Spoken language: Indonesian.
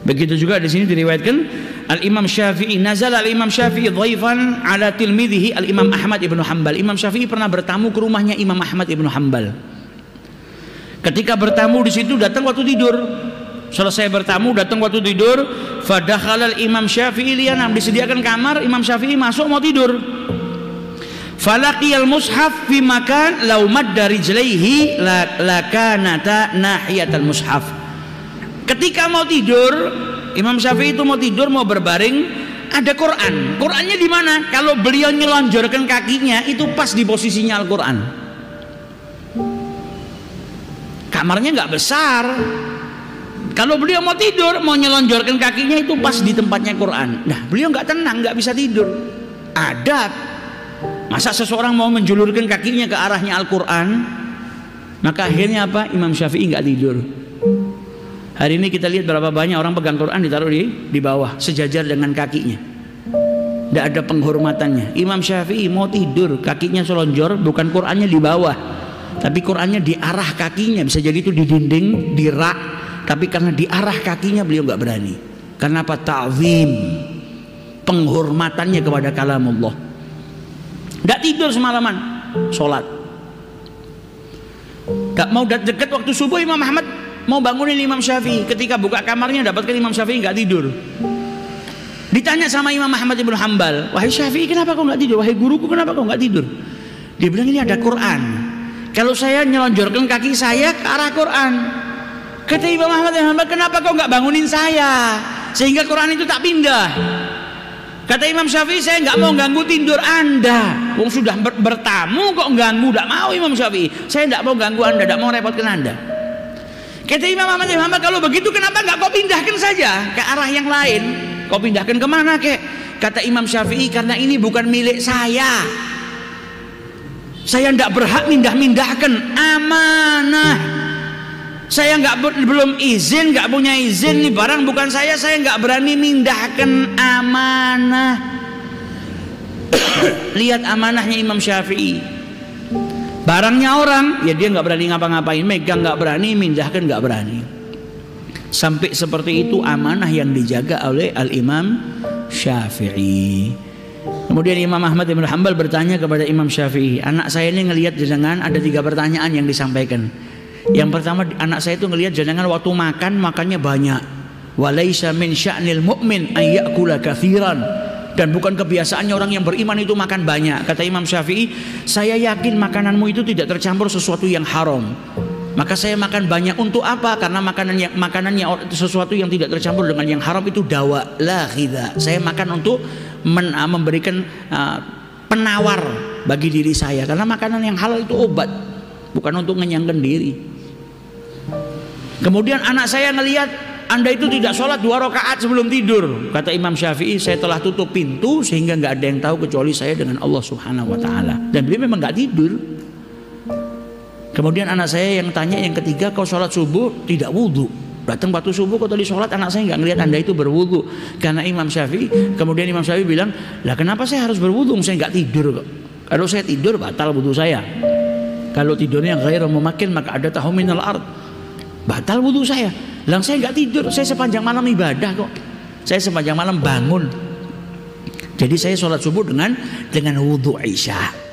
Begitu juga di sini diriwayatkan Al-Imam Syafi'i, nazala Al-Imam Syafi'i dhaifan ala tilmidhihi Al-Imam Ahmad ibnu Hanbal. Imam Syafi'i pernah bertamu ke rumahnya Imam Ahmad ibnu Hanbal. Ketika bertamu di situ datang waktu tidur. Selesai bertamu datang waktu tidur, fadakhala Al-Imam Syafi'i liyanam, disediakan kamar, Imam Syafi'i masuk mau tidur. Falaqiyal mushaf fi makan law madda rijlaihi lakanata nahiyatal mushaf. Ketika mau tidur, Imam Syafi'i itu mau tidur, mau berbaring, ada Quran. Qurannya di mana? Kalau beliau nyelonjorkan kakinya itu pas di posisinya Al-Quran. Kamarnya nggak besar. Kalau beliau mau tidur, mau nyelonjorkan kakinya itu pas di tempatnya Quran. Nah, beliau nggak tenang, nggak bisa tidur. Adab. Masa seseorang mau menjulurkan kakinya ke arahnya Al-Quran? Maka akhirnya apa? Imam Syafi'i nggak tidur. Hari ini kita lihat berapa banyak orang pegang Quran ditaruh di bawah sejajar dengan kakinya. Tidak ada penghormatannya. Imam Syafi'i mau tidur, kakinya selonjor, bukan Qurannya di bawah, tapi Qurannya di arah kakinya. Bisa jadi itu di dinding, di rak, tapi karena di arah kakinya beliau nggak berani. Karena apa? Ta'zim, penghormatannya kepada kalamullah. Tidak tidur semalaman, sholat. Gak mau deket waktu subuh, Imam Ahmad mau bangunin Imam Syafi'i. Ketika buka kamarnya dapatkan Imam Syafi'i nggak tidur. Ditanya sama Imam Ahmad ibnu Hanbal, wahai Syafi'i kenapa kau nggak tidur? Wahai guruku kenapa kau nggak tidur? Dia bilang ini ada Quran. Kalau saya nyelonjorkan kaki saya ke arah Quran. Kata Imam Ahmad ibnu Hanbal, kenapa kau nggak bangunin saya sehingga Quran itu tak pindah? Kata Imam Syafi'i, saya nggak mau ganggu tidur Anda. Wong sudah bertamu kok ganggu? Tidak mau Imam Syafi'i. Saya tidak mau ganggu Anda, tidak mau repotkan Anda. Kata Imam Ahmad bin Hanbal, kalau begitu kenapa nggak kau pindahkan saja ke arah yang lain? Kau pindahkan kemana kek? Kata Imam Syafi'i, karena ini bukan milik saya. Saya tidak berhak mindah-mindahkan, amanah. Saya belum izin, nggak punya izin, nih barang bukan saya nggak berani mindahkan amanah. Lihat amanahnya Imam Syafi'i. Barangnya orang, ya dia nggak berani ngapa-ngapain, megang nggak berani, mindahkan nggak berani. Sampai seperti itu amanah yang dijaga oleh Al-Imam Syafi'i. Kemudian Imam Ahmad bin Hanbal bertanya kepada Imam Syafi'i, anak saya ini ngelihat jenengan ada 3 pertanyaan yang disampaikan. Yang pertama, anak saya itu ngelihat jenengan waktu makannya banyak. Walaisa min sya'nil mu'min ay ya'kula katsiran. Dan bukan kebiasaannya orang yang beriman itu makan banyak. Kata Imam Syafi'i, saya yakin makananmu itu tidak tercampur sesuatu yang haram. Maka saya makan banyak untuk apa? Karena makanannya sesuatu yang tidak tercampur dengan yang haram itu dawa la khidha. Saya makan untuk memberikan penawar bagi diri saya. Karena makanan yang halal itu obat, bukan untuk mengenyangkan diri. Kemudian anak saya ngelihat Anda itu tidak sholat 2 rakaat sebelum tidur. Kata Imam Syafi'i, saya telah tutup pintu sehingga nggak ada yang tahu kecuali saya dengan Allah Subhanahu Wa Taala. Dan beliau memang nggak tidur. Kemudian anak saya yang tanya yang ketiga, kau sholat subuh tidak wudhu. Datang waktu subuh kau tadi sholat, anak saya nggak ngelihat Anda itu berwudhu. Karena Imam Syafi'i, kemudian Imam Syafi'i bilang, lah kenapa saya harus berwudhu? Saya nggak tidur kok. Kalau saya tidur batal wudhu saya. Kalau tidurnya ghairu mumakin maka ada tahu minal ard. Batal wudhu saya. Lang saya nggak tidur, saya sepanjang malam ibadah kok. Saya sepanjang malam bangun. Jadi saya sholat subuh dengan wudhu Isya.